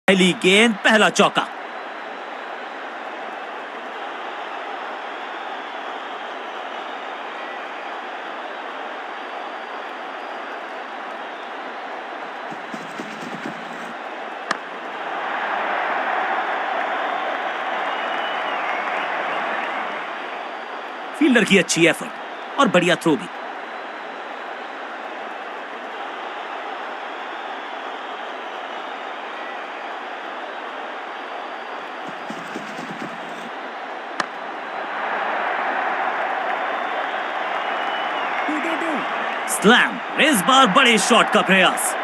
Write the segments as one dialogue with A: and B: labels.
A: पहली गेंद, पहला चौका। फील्डर की अच्छी एफर्ट और बढ़िया थ्रो भी। स्लैम, इस बार बड़े शॉट का प्रयास।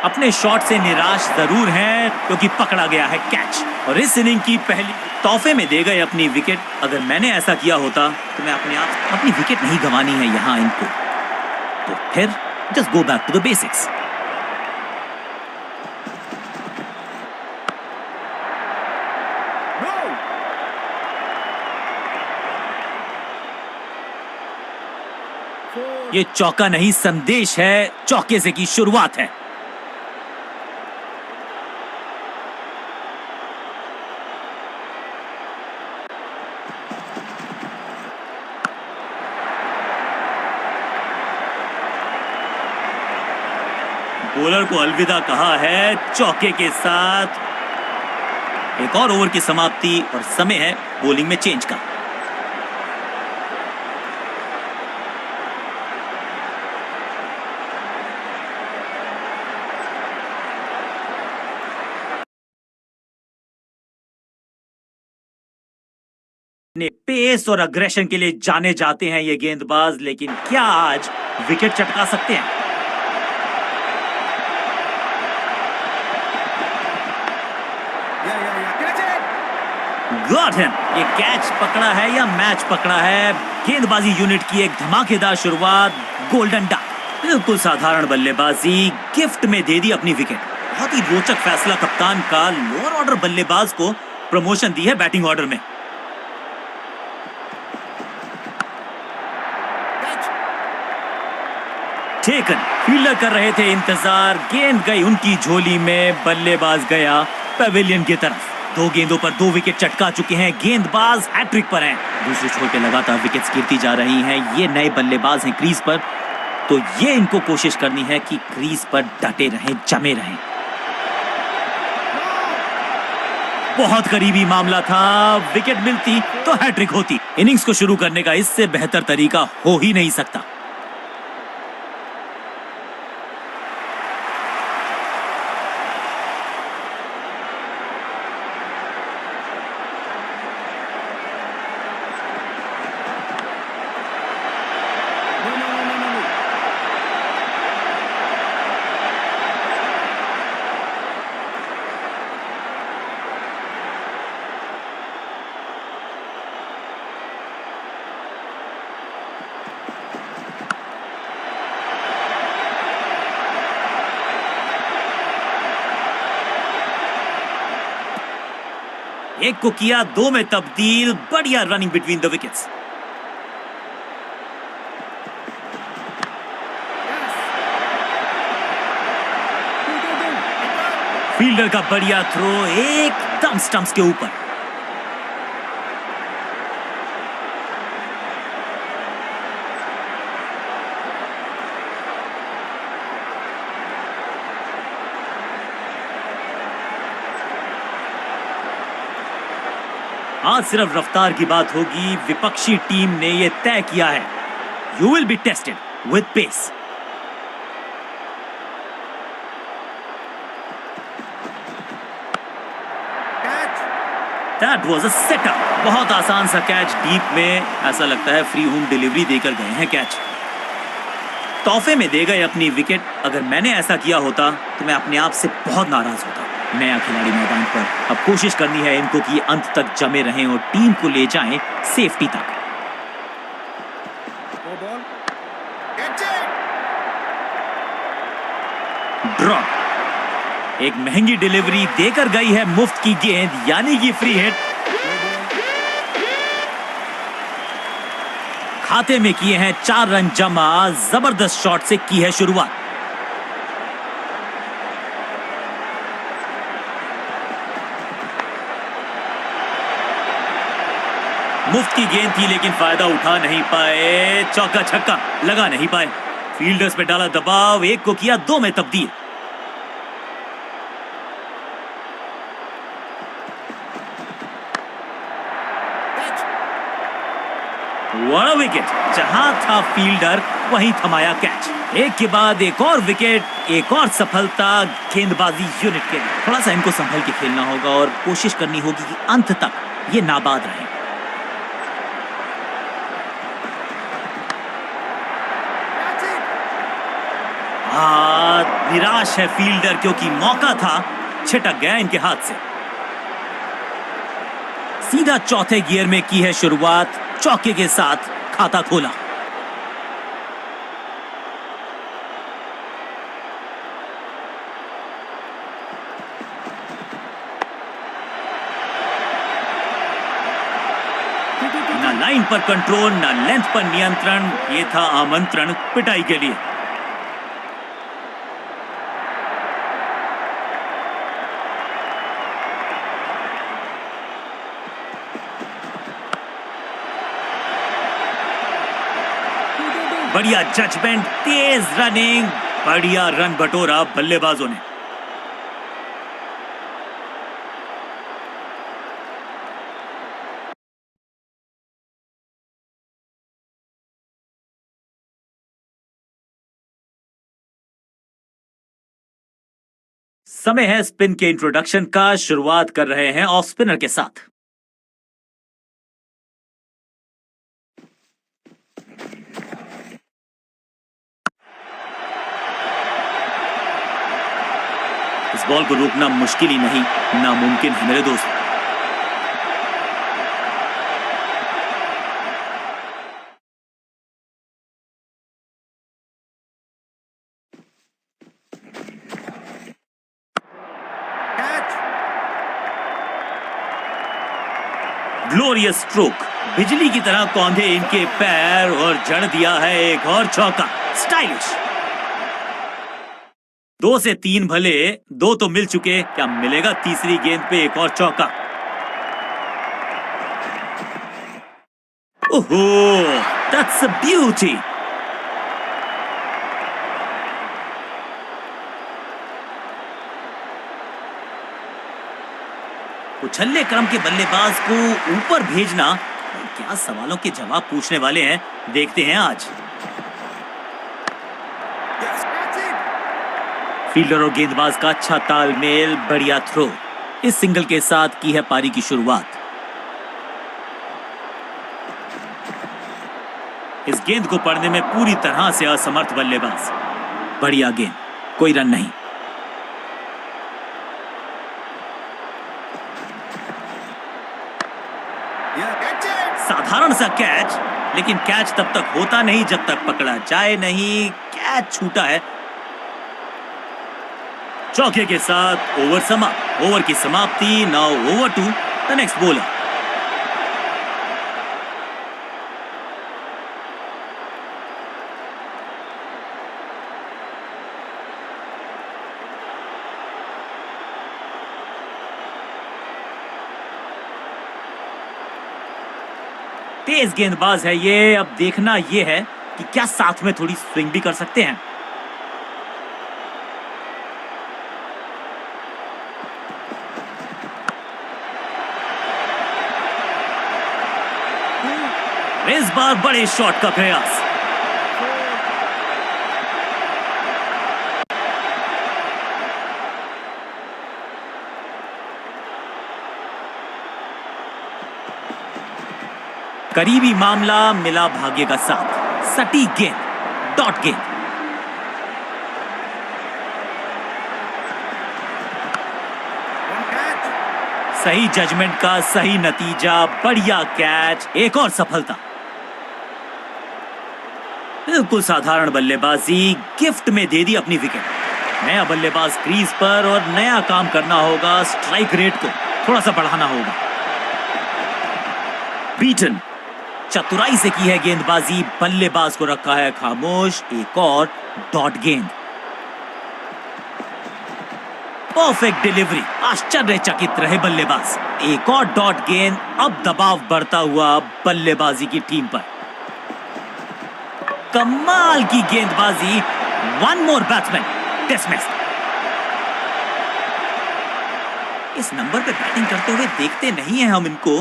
A: अपने शॉट से निराश जरूर हैं क्योंकि पकड़ा गया है कैच। और इस इनिंग की पहली तोहफे में दे गए अपनी विकेट। अगर मैंने ऐसा किया होता तो मैं अपनी विकेट नहीं गंवानी है यहां इनको। तो फिर just go back to the basics. ये चौका नहीं, संदेश है, चौके से की शुरुआत है। बॉलर को अलविदा कहा है चौके के साथ। एक और ओवर की समाप्ति और समय है बॉलिंग में चेंज का। पेस और अग्रेशन के लिए जाने जाते हैं ये गेंदबाज, लेकिन क्या आज विकेट चटका सकते हैं? Got him. ये कैच पकड़ा है या मैच पकड़ा है? गेंदबाजी यूनिट की एक धमाकेदार शुरुआत, गोल्डन डक। बिल्कुल साधारण बल्लेबाजी, गिफ्ट में दे दी अपनी विकेट। बहुत ही रोचक फैसला कप्तान का। लोअर ऑर्डर बल्लेबाज को प्रमोशन दी है बैटिंग ऑर्डर में। टेकन, फील्डर कर रहे थे इंतजार। गेंद गई उनकी झोली में, बल्लेबाज गया पवेलियन की तरफ। 2 गेंदों पर 2 विकेट चटका चुके हैं। गेंदबाज हैट्रिक पर हैं। दूसरे छोर पे लगातार विकेट्स गिरती जा रही हैं। ये नए बल्लेबाज हैं क्रीज पर, तो ये इनको कोशिश करनी है कि क्रीज पर डटे रहें, जमे रहें। बहुत करीबी मामला था। विकेट मिलती तो हैट्रिक होती। इनिंग्स को शुरू करने का इससे बेहतर तरीका हो ही नहीं सकता। एक को किया 2 में तब्दील। बढ़िया running between the wickets. Fielder का बढ़िया थ्रो एकदम स्टंप्स के ऊपर। आज सिर्फ रफ्तार की बात होगी। विपक्षी टीम ने यह तय किया है, you will be tested with pace. That was a setup. बहुत आसान सा कैच डीप में। ऐसा लगता है फ्री होम डिलीवरी देकर गए हैं कैच। तोहफे में दे गए अपनी विकेट। अगर मैंने ऐसा किया होता तो मैं अपने आप से बहुत नाराज होता। नया खिलाड़ी मैदान पर, अब कोशिश करनी है इनको कि अंत तक जमे रहें और टीम को ले जाएं सेफ्टी तक। ड्रॉप। एक महंगी डिलीवरी देकर गई है मुफ्त की गेंद, यानी कि फ्री हिट। खाते में किए हैं 4 रन जमा। जबरदस्त शॉट से की है शुरुआत। मुफ्त की गेंद थी लेकिन फायदा उठा नहीं पाए। चौका छक्का लगा नहीं पाए। फील्डर्स पे डाला दबाव, एक को किया 2 में तब्दील। बड़ा विकेट, जहां था फील्डर वहीं थमाया कैच। एक के बाद एक और विकेट, एक और सफलता गेंदबाजी यूनिट के लिए। थोड़ा सा इनको संभल के खेलना होगा और कोशिश करनी होगी कि अंत तक ये नाबाद रहे। निराश है फील्डर क्योंकि मौका था, छिटक गया इनके हाथ से। सीधा चौथे गियर में की है शुरुआत, चौके के साथ खाता खोला। ना लाइन पर कंट्रोल, ना लेंथ पर नियंत्रण। ये था आमंत्रण पिटाई के लिए। बढ़िया जजमेंट, तेज रनिंग, बढ़िया रन बटोरा बल्लेबाजों ने। समय है स्पिन के इंट्रोडक्शन का। शुरुआत कर रहे हैं ऑफ स्पिनर के साथ। इस बॉल को रोकना मुश्किल ही नहीं, नामुमकिन है मेरे दोस्त। ग्लोरियस स्ट्रोक, बिजली की तरह कौंधे इनके पैर और जड़ दिया है एक और चौका। स्टाइलिश। 2 से 3 भले, 2 तो मिल चुके, क्या मिलेगा तीसरी गेंद पे एक और चौका? ओहो, दैट्स अ ब्यूटी। उछलने क्रम के बल्लेबाज को ऊपर भेजना, क्या सवालों के जवाब पूछने वाले हैं, देखते हैं आज। फील्डर और गेंदबाज का अच्छा तालमेल, बढ़िया थ्रो। इस सिंगल के साथ की है पारी की शुरुआत। इस गेंद को पढ़ने में पूरी तरह से असमर्थ बल्लेबाज। बढ़िया गेंद, कोई रन नहीं। साधारण सा कैच, लेकिन कैच तब तक होता नहीं जब तक पकड़ा जाए नहीं। कैच छूटा है। चौके के साथ ओवर समाप्त। ओवर की समाप्ति। Now over to the next bowler. तेज गेंदबाज है ये। अब देखना ये है कि क्या साथ में थोड़ी स्विंग भी कर सकते हैं। इस बार बड़े शॉट का प्रयास। करीबी मामला, मिला भाग्य का साथ। सटीक गेंद, डॉट गेंद। सही जजमेंट का सही नतीजा, बढ़िया कैच, एक और सफलता। बिल्कुल साधारण बल्लेबाजी, गिफ्ट में दे दी अपनी विकेट। नया बल्लेबाज क्रीज पर और नया काम करना होगा, स्ट्राइक रेट को थोड़ा सा बढ़ाना होगा। बीटन चतुराई से की है गेंदबाजी, बल्लेबाज को रखा है खामोश। एक और डॉट गेंद, परफेक्ट डिलीवरी, आश्चर्यचकित रहे बल्लेबाज। एक और डॉट गेंद, अब दबाव बढ़ता हुआ बल्लेबाजी की टीम पर। कमाल की गेंदबाजी, वन मोर बैट्समैन डिसमिस्ड। इस नंबर पे बैटिंग करते हुए देखते नहीं है हम इनको।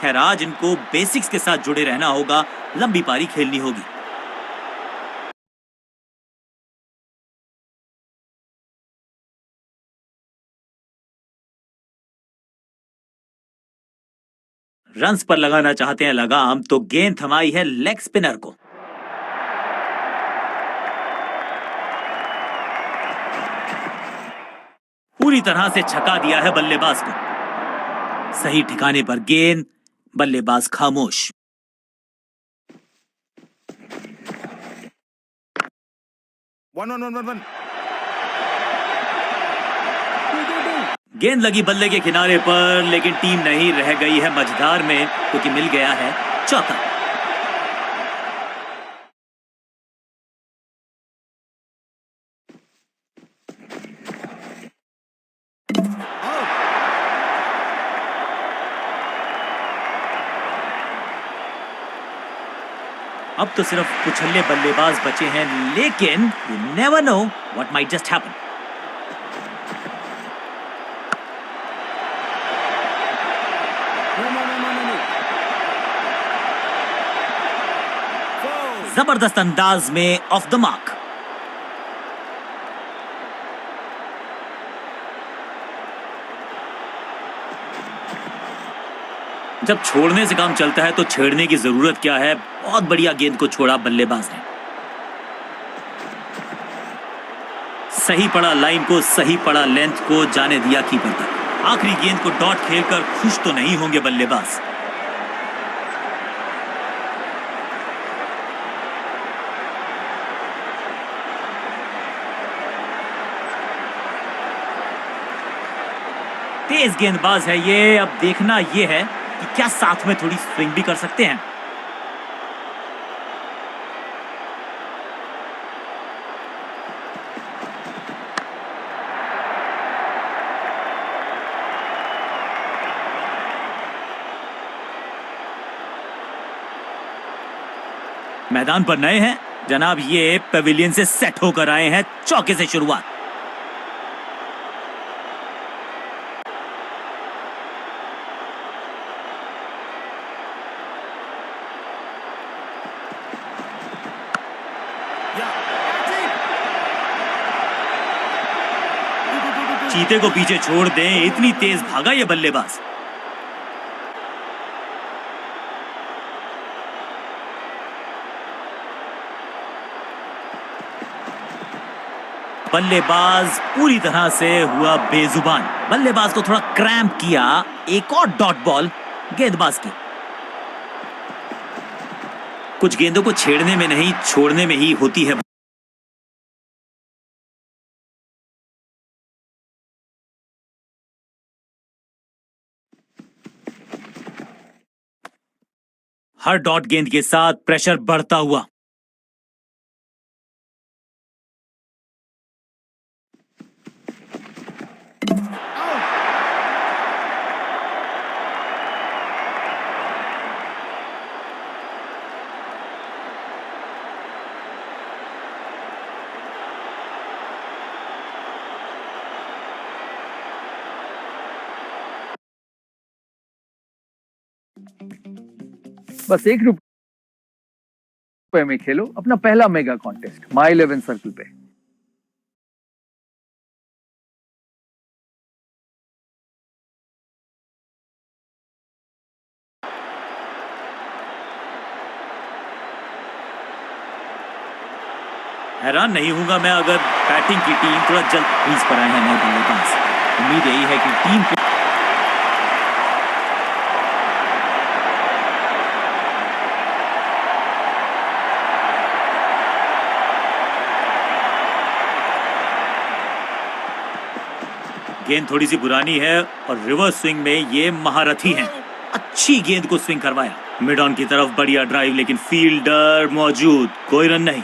A: खैर आज इनको बेसिक्स के साथ जुड़े रहना होगा, लंबी पारी खेलनी होगी। रन्स पर लगाना चाहते हैं लगाम, तो गेंद थमाई है लेग स्पिनर को। पूरी तरह से छका दिया है बल्लेबाज को। सही ठिकाने पर गेंद, बल्लेबाज खामोश। वन। गेंद लगी बल्ले के किनारे पर, लेकिन टीम नहीं रह गई है मझधार में, क्योंकि मिल गया है चौका। अब तो सिर्फ कुछल्ले बल्लेबाज बचे हैं, लेकिन you never know what might just happen. जबरदस्त अंदाज में ऑफ द मार्क। जब छोड़ने से काम चलता है तो छेड़ने की जरूरत क्या है। बहुत बढ़िया गेंद को छोड़ा बल्लेबाज ने। सही पड़ा लाइन को, सही पड़ा लेंथ को, जाने दिया कीपर तक। आखिरी गेंद को डॉट खेलकर खुश तो नहीं होंगे बल्लेबाज। तेज गेंदबाज है ये। अब देखना ये है कि क्या साथ में थोड़ी स्विंग भी कर सकते हैं। मैदान पर नए हैं जनाब, ये पेविलियन से सेट होकर आए हैं। चौके से शुरुआत। चीते को पीछे छोड़ दें, इतनी तेज भागा ये बल्लेबाज। बल्लेबाज पूरी तरह से हुआ बेजुबान। बल्लेबाज को थोड़ा क्रैम्प किया। एक और डॉट बॉल गेंदबाज की। कुछ गेंदों को छेड़ने में नहीं, छोड़ने में ही होती है। हर डॉट गेंद के साथ प्रेशर बढ़ता हुआ।
B: बस ₹1 में खेलो अपना पहला मेगा कॉन्टेस्ट माई 11 सर्कल पे।
A: हैरान नहीं हूंगा मैं अगर बैटिंग की टीम थोड़ा जल्द क्रीज पर आए हैं नए बल्लेबाज। उम्मीद यही है कि टीम को गेंद थोड़ी सी पुरानी है और रिवर्स स्विंग में ये महारथी हैं। अच्छी गेंद को स्विंग करवाया, मिड ऑन की तरफ बढ़िया ड्राइव, लेकिन फील्डर मौजूद, कोई रन नहीं।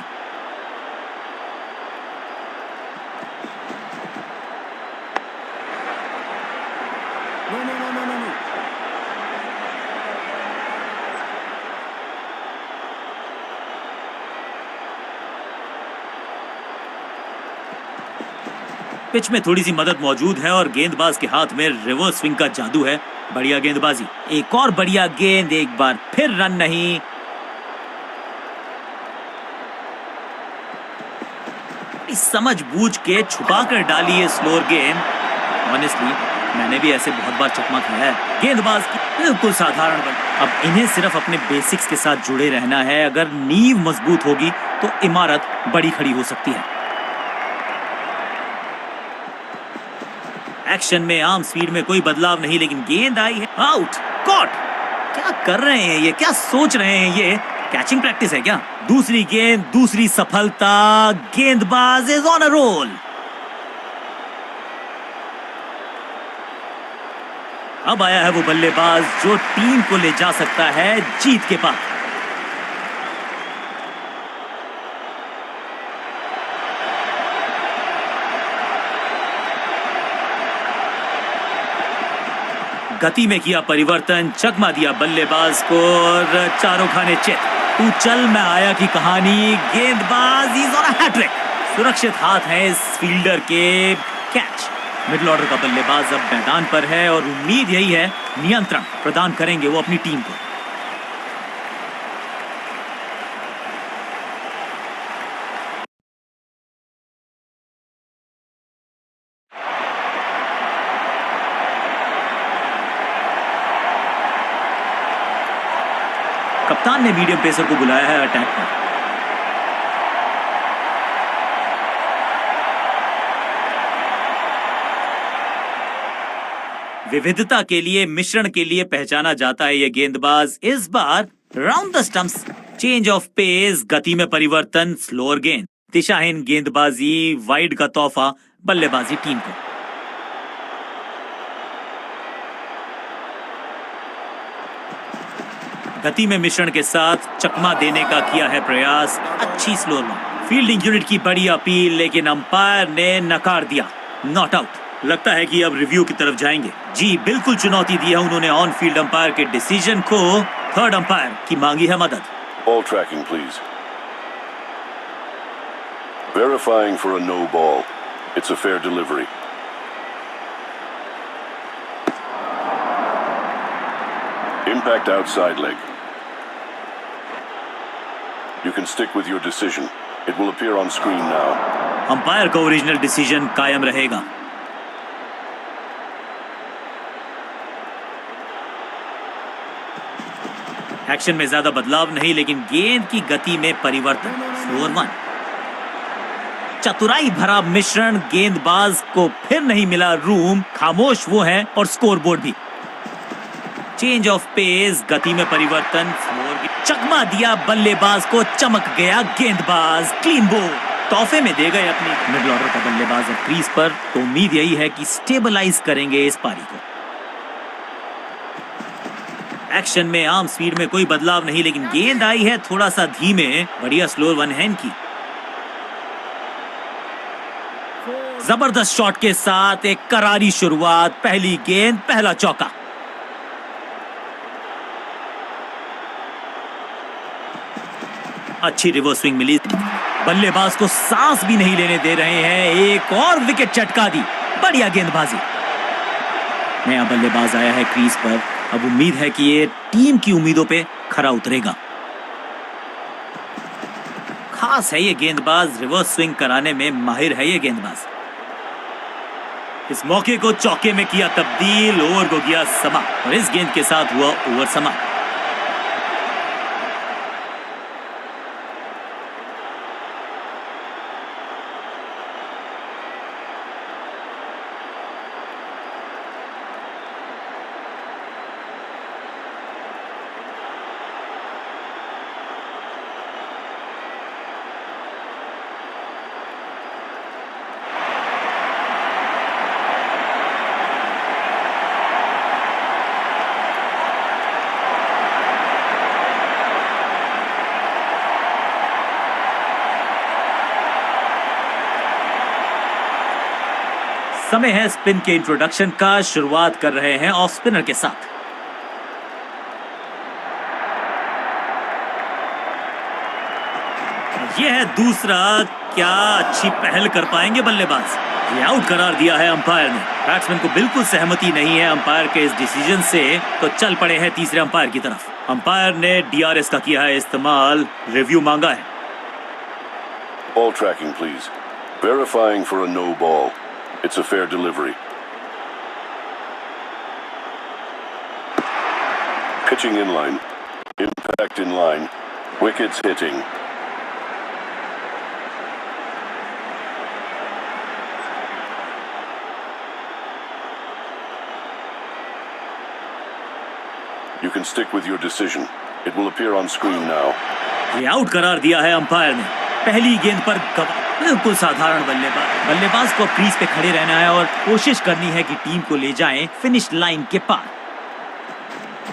A: पिच में थोड़ी सी मदद मौजूद है और गेंदबाज के हाथ में रिवर्स स्विंग का जादू है। बढ़िया गेंदबाजी, एक और बढ़िया गेंद, एक बार फिर रन नहीं। समझ बूझ के छुपा कर डाली है स्लोअर गेंद। ऑनेस्टली मैंने भी ऐसे बहुत बार चकमा खाया है। गेंदबाज की बिल्कुल साधारण बन। अब इन्हें सिर्फ अपने बेसिक्स के साथ जुड़े रहना है। अगर नींव मजबूत होगी तो इमारत बड़ी खड़ी हो सकती है। एक्शन में आर्म स्पीड में कोई बदलाव नहीं, लेकिन गेंद आई है आउट। कॉट। क्या कर रहे हैं ये, क्या सोच रहे हैं ये? कैचिंग प्रैक्टिस है क्या? दूसरी गेंद, दूसरी सफलता। गेंदबाज इज ऑन अ रोल। अब आया है वो बल्लेबाज जो टीम को ले जा सकता है जीत के पास। गति में किया परिवर्तन, चकमा दिया बल्लेबाज को और चारों खाने चित। तू चल मैं आया की कहानी। गेंदबाज इज ऑन अ हैट्रिक। सुरक्षित हाथ है इस फील्डर के। कैच। मिडिल ऑर्डर का बल्लेबाज अब मैदान पर है और उम्मीद यही है नियंत्रण प्रदान करेंगे वो अपनी टीम को। कप्तान ने मीडियम पेसर को बुलाया है अटैक पर। विविधता के लिए, मिश्रण के लिए पहचाना जाता है ये गेंदबाज। इस बार round the stumps, change of pace, गति में परिवर्तन, स्लोअर गेंद, दिशाहीन गेंदबाजी, वाइड का तोहफा बल्लेबाजी टीम को। गति में मिश्रण के साथ चकमा देने का किया है प्रयास। अच्छी स्लोअर बॉल। फील्डिंग यूनिट की बड़ी अपील, लेकिन अंपायर ने नकार दिया। Not out. लगता है कि अब रिव्यू की तरफ जाएंगे। जी बिल्कुल, चुनौती दी है उन्होंने ऑन फील्ड अंपायर के डिसीजन को। थर्ड अंपायर की मांगी है मदद।
C: Ball tracking, please. Verifying for a no ball. It's a fair delivery. Impact outside leg. You can stick with your decision. It will appear on screen now.
A: Umpire का original decision कायम रहेगा। Action में ज्यादा बदलाव नहीं, लेकिन गेंद की गति में परिवर्तन। Slower one. चतुराई भरा मिश्रण, गेंदबाज को फिर नहीं मिला रूम। खामोश वो है और स्कोरबोर्ड भी। चेंज ऑफ पेस, गति में परिवर्तन, चकमा दिया बल्लेबाज को। चमक गया गेंदबाज। क्लीन बोल तोहफे में दे गए अपनी। मिडिल ऑर्डर का बल्लेबाज अब क्रीज पर, तो उम्मीद यही है कि स्टेबलाइज करेंगे इस पारी को। एक्शन में आर्म स्पीड में कोई बदलाव नहीं, लेकिन गेंद आई है थोड़ा सा धीमे। बढ़िया स्लोअर वन हैंड की। जबरदस्त शॉट के साथ एक करारी शुरुआत। पहली गेंद, पहला चौका। अच्छी रिवर्स स्विंग मिली। बल्लेबाज को सांस भी नहीं लेने दे रहे हैं। एक और विकेट चटका दी। बढ़िया गेंदबाजी। नया बल्लेबाज आया है क्रीज पर। अब उम्मीद है कि ये टीम की उम्मीदों पे खरा उतरेगा। खास है ये गेंदबाज, रिवर्स स्विंग कराने में माहिर है ये गेंदबाज। इस मौके को चौके में किया तब्दील। ओवर को गया समाप्त और इस गेंद के साथ हुआ ओवर समाप्त। समय है स्पिन के इंट्रोडक्शन का। शुरुआत कर रहे हैं ऑफ स्पिनर के साथ। यह है दूसरा। क्या अच्छी पहल कर पाएंगे बल्लेबाज। ये आउट करार दिया है अंपायर ने। बैट्समैन को बिल्कुल सहमति नहीं है अंपायर के इस डिसीजन से, तो चल पड़े हैं तीसरे अंपायर की तरफ। अंपायर ने डीआरएस का किया है इस्तेमाल, रिव्यू मांगा है।
C: Ball tracking, please. Verifying for a no ball. It's a fair delivery. Pitching in line. Impact in line. Wickets hitting. You can stick with your decision. It will appear on screen now.
A: ये out करार दिया है umpire ने। पहली गेंद पर बिल्कुल साधारण बल्लेबाज को क्रीज पे खड़े रहना है और कोशिश करनी है कि टीम को ले जाएं फिनिश लाइन के पार।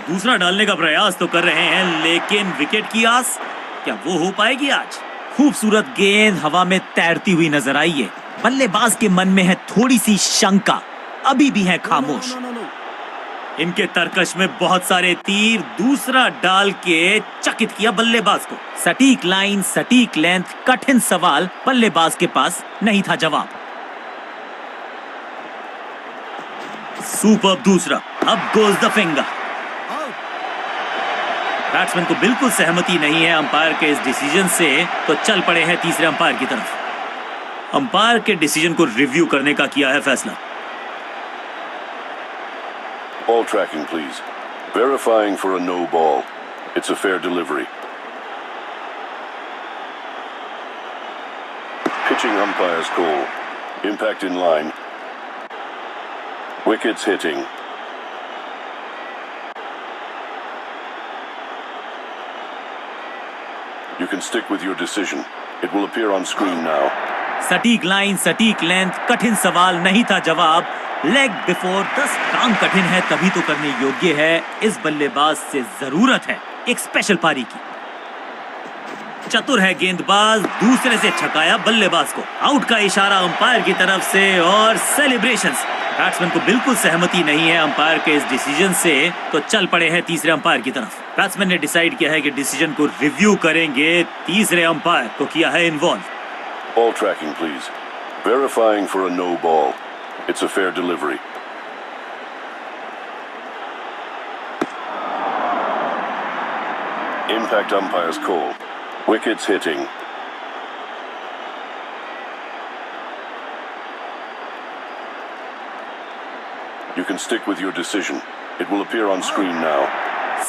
A: दूसरा डालने का प्रयास तो कर रहे हैं, लेकिन विकेट की आस क्या वो हो पाएगी आज। खूबसूरत गेंद हवा में तैरती हुई नजर आई है। बल्लेबाज के मन में है थोड़ी सी शंका, अभी भी है खामोश। इनके तरकश में बहुत सारे तीर। दूसरा डाल के चकित किया बल्लेबाज को। सटीक लाइन, सटीक लेंथ, कठिन सवाल, बल्लेबाज के पास नहीं था जवाब। सुपर दूसरा। अब गोज द फिंगर। बैट्समैन को बिल्कुल सहमति नहीं है अंपायर के इस डिसीजन से, तो चल पड़े हैं तीसरे अंपायर की तरफ। अंपायर के डिसीजन को रिव्यू करने का किया है फैसला।
C: Ball tracking, please. Verifying for a no ball. It's a fair delivery. Pitching umpire's call. Impact in line. Wickets hitting. You can stick with your decision. It will appear on screen now.
A: सटीक line, सटीक length, कठिन सवाल, नहीं था जवाब। Leg before 10। काम कठिन है तभी तो करने योग्य है। इस बल्लेबाज से जरूरत है एक स्पेशल पारी की। चतुर है गेंदबाज, दूसरे से छकाया बल्लेबाज को। आउट का इशारा अंपायर की तरफ से और सेलिब्रेशंस। बैट्समैन को बिल्कुल सहमति नहीं है अंपायर के इस डिसीजन से, तो चल पड़े हैं तीसरे अंपायर की तरफ। बैट्समैन ने डिसाइड किया है कि डिसीजन को रिव्यू करेंगे। तीसरे अंपायर को किया है involve.
C: Ball tracking, please. Verifying for a no ball. It's a fair delivery. Impact umpire's call. Wickets hitting. You can stick with your decision. It will appear on screen now.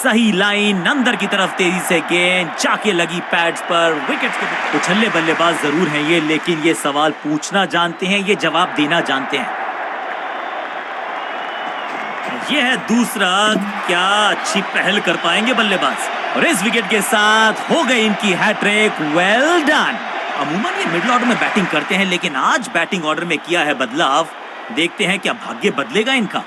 A: सही line, अंदर की तरफ तेजी से गेंद जाके लगी pads पर। विकेट के उछल्ले बल्लेबाज जरूर हैं ये, लेकिन ये सवाल पूछना जानते हैं, ये जवाब देना जानते हैं। ये है दूसरा। क्या अच्छी पहल कर पाएंगे बल्लेबाज। और इस विकेट के साथ हो गई इनकी हैट्रिक। Well done. अमूमन ये मिडिल ऑर्डर में बैटिंग करते हैं, लेकिन आज बैटिंग ऑर्डर में किया है बदलाव। देखते हैं क्या भाग्य बदलेगा इनका।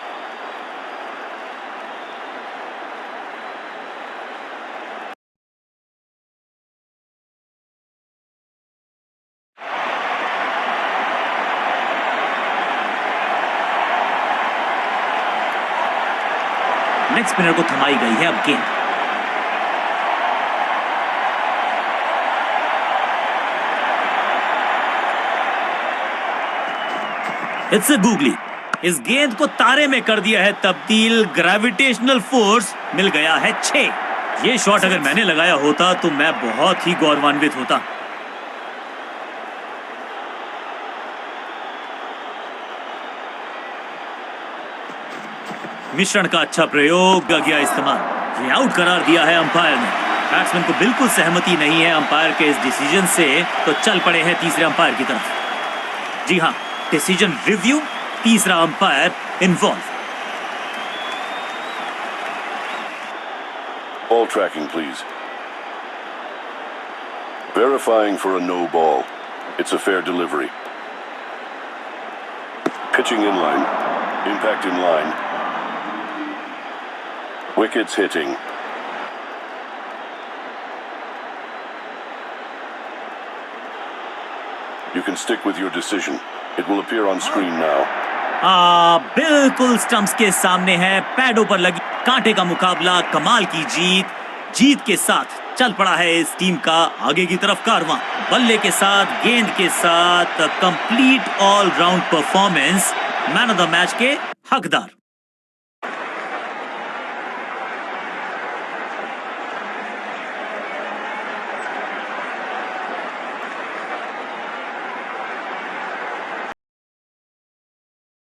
A: लेग स्पिनर को थमाई गई है अब गेंद। It's a googly. इस गेंद को तारे में कर दिया है तब्दील। ग्रेविटेशनल फोर्स मिल गया है 6। ये शॉट अगर मैंने लगाया होता तो मैं बहुत ही गौरवान्वित होता। मिश्रण का अच्छा प्रयोग गया इस्तेमाल। ये आउट करार दिया है अंपायर ने। बैट्समैन को बिल्कुल सहमति नहीं है अंपायर के इस डिसीजन से, तो चल पड़े हैं तीसरे अंपायर की तरफ। जी हाँ, डिसीजन रिव्यू, तीसरा umpire involve.
C: Ball tracking, please. Verifying for a no ball. It's a fair delivery. Pitching in line. Impact in line. Wickets hitting. You can stick with your decision. It will appear on screen now.
A: बिल्कुल stumps के सामने है, पैडों पर लगी कांटे का मुकाबला, कमाल की जीत के साथ चल पड़ा है इस टीम का आगे की तरफ कारवां। बल्ले के साथ, गेंद के साथ complete all round performance, man of the match के हकदार।